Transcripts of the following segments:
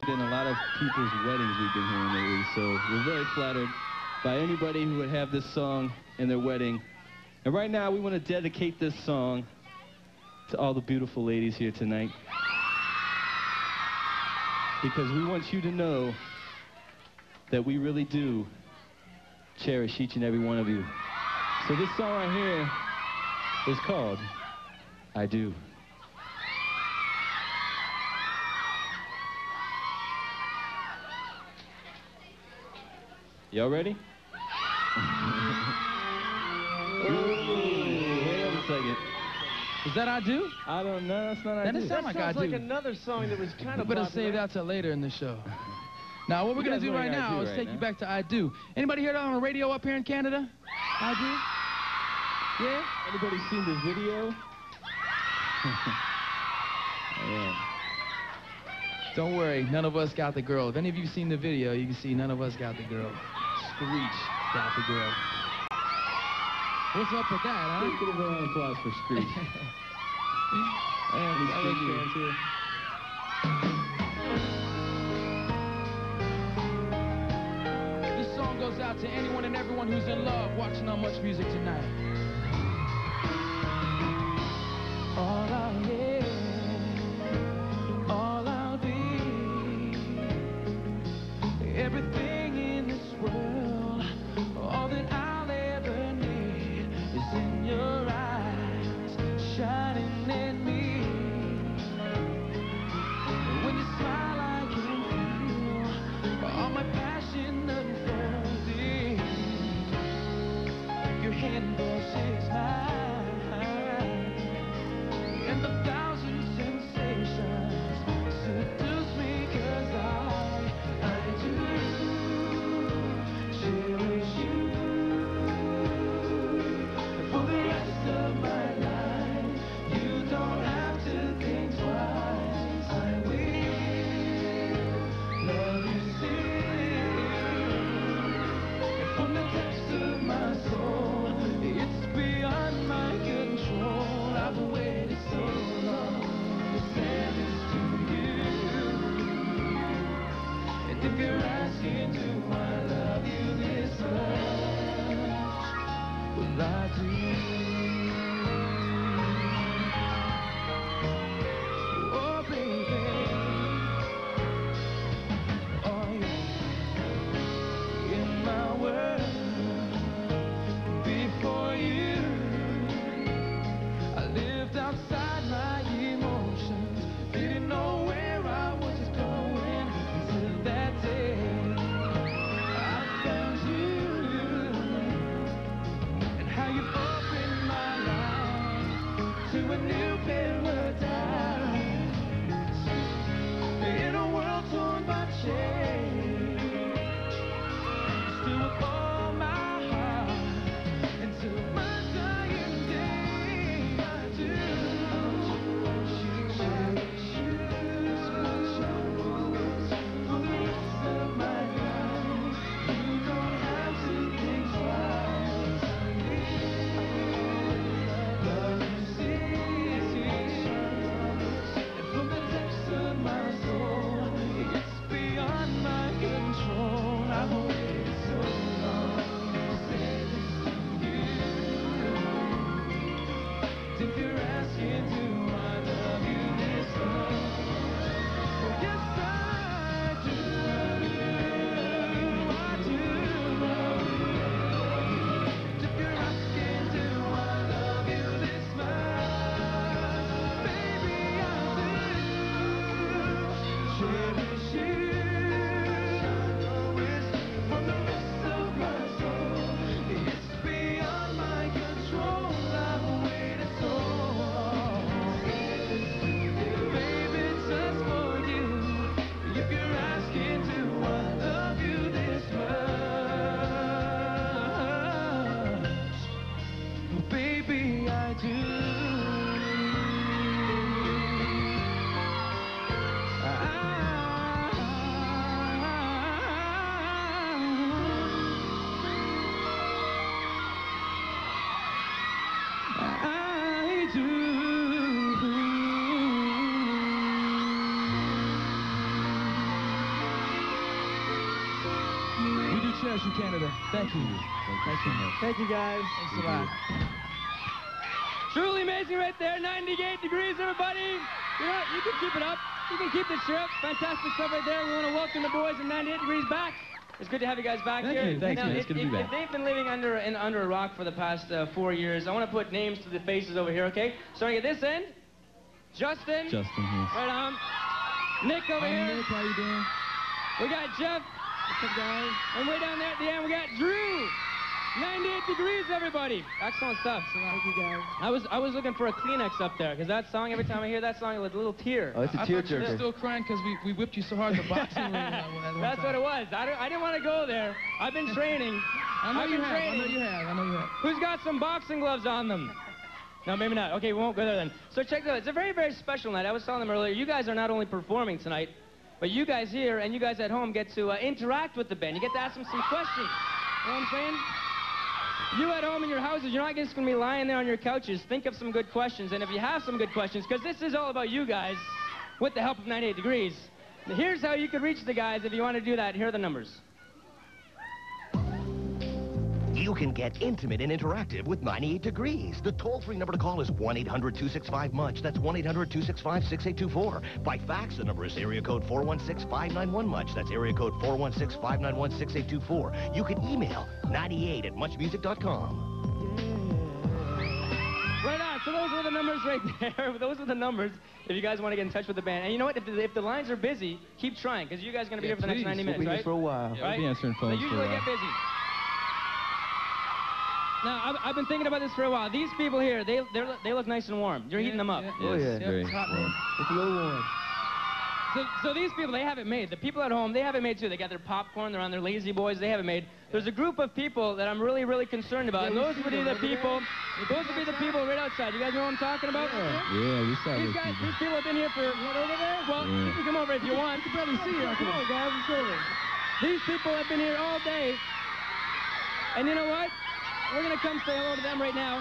in a lot of people's weddings we've been hearing lately, so we're very flattered by anybody who would have this song in their wedding. And right now, we want to dedicate this song to all the beautiful ladies here tonight, because we want you to know that we really do cherish each and every one of you. So this song right here is called I Do. Y'all ready? Wait a second. Is that I Do? I don't know. That's not I Do. That sounds like I Do. Like another song that was kind of. We better save that till later in the show. Now, what we're gonna do right now is take you back to I Do. Anybody hear that on the radio up here in Canada? I Do? Yeah? Anybody seen the video? Yeah. Don't worry, none of us got the girl. If any of you seen the video, you can see none of us got the girl. Screech got the girl. What's up with that, huh? Let's give a round of applause for Screech. Any Screech fans here? This song goes out to anyone and everyone who's in love watching on Much Music tonight. All I'll hear, all I'll be, everything in this world, all that I'll ever need is in your eyes, shining at me. When you smile, I can feel all my passion unfolding. Your hand brushes mine. And the thousand sensations seduce me, 'cause I do cherish you. And for the rest of my life, you don't have to think twice. I will love you still. And from the depths of my soul, it's beyond my control. I've waited so long to say this to you. And if you're asking, do I love you this much? Well, I do. Oh, baby. Oh, yeah. In my world, before you, I lived outside my emotions, didn't know where I was going until that day I found you, and how you've opened my cherish you, Canada. Thank you. Thank you so much. Thank you, guys. Thanks a lot. Truly amazing right there. 98 degrees, everybody. You know, you can keep it up. You can keep this cheer up. Fantastic stuff right there. We want to welcome the boys in 98 degrees back. It's good to have you guys back here. Thanks, now, man. It's good to be back. If they've been living under a rock for the past 4 years, I want to put names to the faces over here, okay? Starting at this end, Justin. Justin, yes. Right on. Nick over here. Nick, how you doing? We got Jeff. What's up, guys? And way down there at the end, we got Drew. 98 degrees, everybody. Excellent stuff. Thank you, guys. I was looking for a Kleenex up there, because that song, every time I hear that song, it's a little tear. Oh, it's a I tear thought you were jerker. still crying because we whipped you so hard in the boxing ring. That's what it was. I didn't want to go there. I've been training. I know I've you been have. I training. know you have. I know you have. Who's got some boxing gloves on them? No, maybe not. Okay, we won't go there then. So check this out. It's a very, very special night. I was telling them earlier, you guys are not only performing tonight, but you guys here and you guys at home get to interact with the band. You get to ask them some questions. You know what I'm saying? You at home in your houses, you're not just going to be lying there on your couches. Think of some good questions. And if you have some good questions, because this is all about you guys, with the help of 98 Degrees, here's how you could reach the guys if you want to do that. Here are the numbers. You can get intimate and interactive with 98 Degrees. The toll-free number to call is 1-800-265-MUCH. That's 1-800-265-6824. By fax, the number is area code 416-591-MUCH. That's area code 416-591-6824. You can email 98@muchmusic.com. Right on. So those are the numbers right there. Those are the numbers if you guys want to get in touch with the band. And you know what? If the lines are busy, keep trying, because you guys are going to be here for the next 90 minutes, We'll be right? here for a while. Yeah, we'll be answering phones They for a usually while. get busy. Now, I've been thinking about this for a while. These people here, they look nice and warm. You're heating them up. Oh, yeah. Very It's hot, man. It's a little warm. So these people, they have it made. The people at home, they have it made too. They got their popcorn, they're on their lazy boys, they have it made. There's a group of people that I'm really, really concerned about. And those would be the people, right outside. You guys know what I'm talking about? Yeah, we saw These those guys, people. these people have been here for, over there? Well, Yeah. you can come over if you want. You can barely see you. Come on, guys. Let's go. These people have been here all day. And you know what? We're going to come say hello to them right now.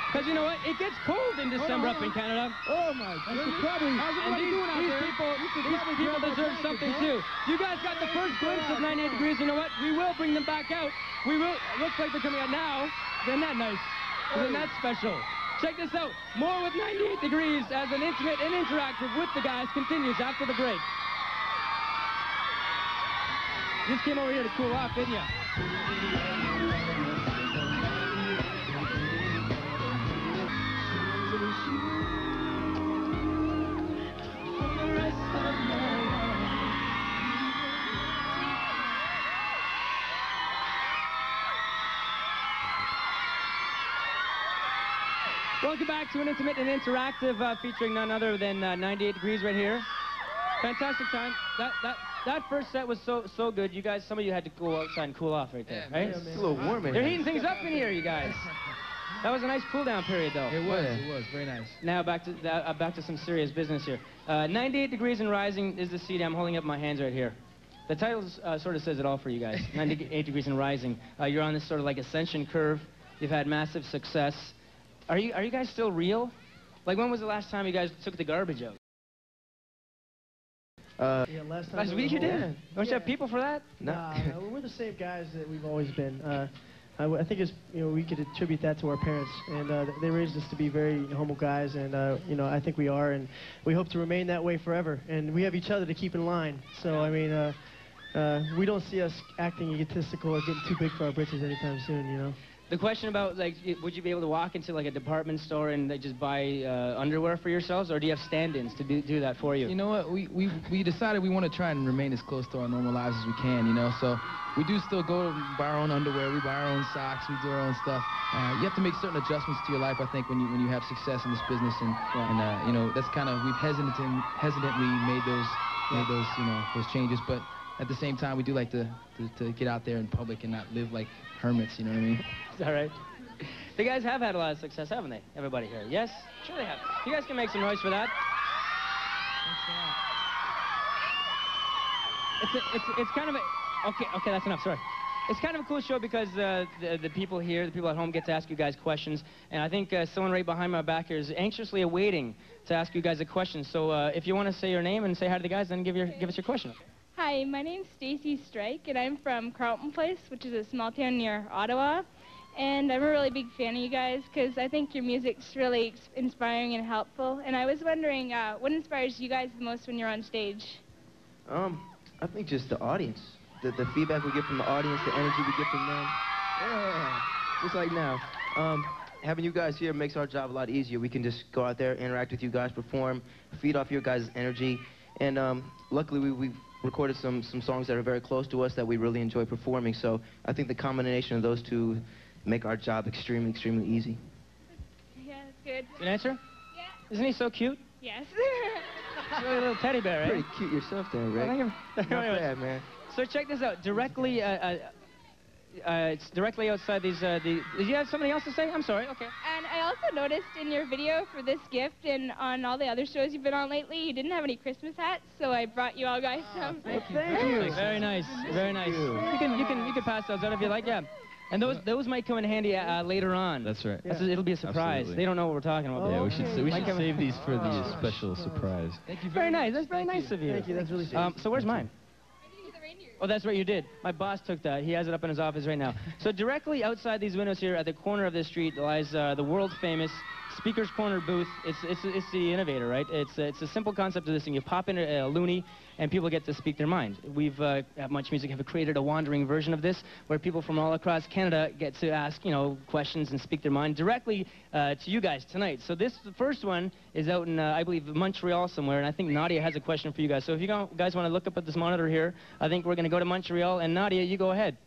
Because you know what? It gets cold in December up in Canada. Oh, my goodness. Probably. How's And everybody doing out these there? people, You should these probably people grab our deserve blankets, something huh? too. You guys got the first glimpse of 98 Degrees. You know what? We will bring them back out. We will. It looks like they're coming out now. Isn't that nice? Isn't that special? Check this out. More with 98 Degrees as an intimate and interactive with the guys continues after the break. You just came over here to cool off, didn't you? Welcome back to an intimate and interactive featuring none other than 98 Degrees right here. Fantastic time. That first set was so good. You guys, some of you had to go outside and cool off right there, right? It's a little warm in They're here. heating things up in here, you guys. That was a nice cool down period, though. It was very nice. Now back to some serious business here. 98 Degrees and Rising is the CD. I'm holding up my hands right here. The title sort of says it all for you guys. 98 Degrees and Rising. You're on this sort of like ascension curve. You've had massive success. Are you guys still real? Like, when was the last time you guys took the garbage out? Yeah, last time. Last we week were you did? home. Don't you have people for that? Nah, no, we're the same guys that we've always been. I think it's, we could attribute that to our parents, and they raised us to be very humble guys, and I think we are, and we hope to remain that way forever. And we have each other to keep in line. So I mean, we don't see us acting egotistical or getting too big for our britches anytime soon. The question about, like, would you be able to walk into, like, a department store and just buy underwear for yourselves, or do you have stand-ins to do that for you? You know what? We decided we want to try and remain as close to our normal lives as we can, So we do still go to buy our own underwear. We buy our own socks. We do our own stuff. You have to make certain adjustments to your life, I think, when you have success in this business, and that's kind of, we've hesitantly made those changes, but at the same time, we do like to get out there in public and not live like hermits, you know what I mean? All right. The guys have had a lot of success, haven't they? Everybody here. Yes? Sure they have. You guys can make some noise for that. It's kind of a... Okay, that's enough, sorry. It's kind of a cool show because the people here, the people at home get to ask you guys questions, and I think someone right behind my back here is anxiously awaiting to ask you guys a question. So if you want to say your name and say hi to the guys, then give us your question. Hi, my name's Stacy Strike, and I'm from Carlton Place, which is a small town near Ottawa. And I'm a really big fan of you guys because I think your music's really inspiring and helpful. And I was wondering, what inspires you guys the most when you're on stage? I think just the audience. The feedback we get from the audience, the energy we get from them. Yeah, just like now. Having you guys here makes our job a lot easier. We can just go out there, interact with you guys, perform, feed off your guys' energy. And luckily, we've recorded some songs that are very close to us that we really enjoy performing. So I think the combination of those two make our job extremely, extremely easy. Yeah, that's good. Good answer? Yeah. Isn't he so cute? Yes. He's a little teddy bear, right? Pretty cute yourself there, Rick. Well, Not bad, man. So check this out. Directly, it's directly outside these. Did you have something else to say? I'm sorry. Okay. And I also noticed in your video for this gift and on all the other shows you've been on lately, you didn't have any Christmas hats, so I brought you all guys some. Thank you. Very nice. Very nice. You can pass those out if you like. Yeah. And those might come in handy later on. That's right. It'll be a surprise. Absolutely. They don't know what we're talking about. Yeah, we should save these for the Oh. special surprise. Thank you Very nice. much. That's very nice of you. Thank you. That's really sweet. So where's mine? Oh, that's right, you did. My boss took that. He has it up in his office right now. So directly outside these windows here, at the corner of this street, lies the world-famous Speaker's Corner booth. It's the innovator, right? It's a simple concept of this thing. You pop in a loony, and people get to speak their mind. We've at Much Music have created a wandering version of this, where people from all across Canada get to ask, questions and speak their mind directly to you guys tonight. So the first one is out in, I believe, Montreal somewhere, and I think Nadia has a question for you guys. So if you guys want to look up at this monitor here, I think we're going to go to Montreal, and Nadia, you go ahead.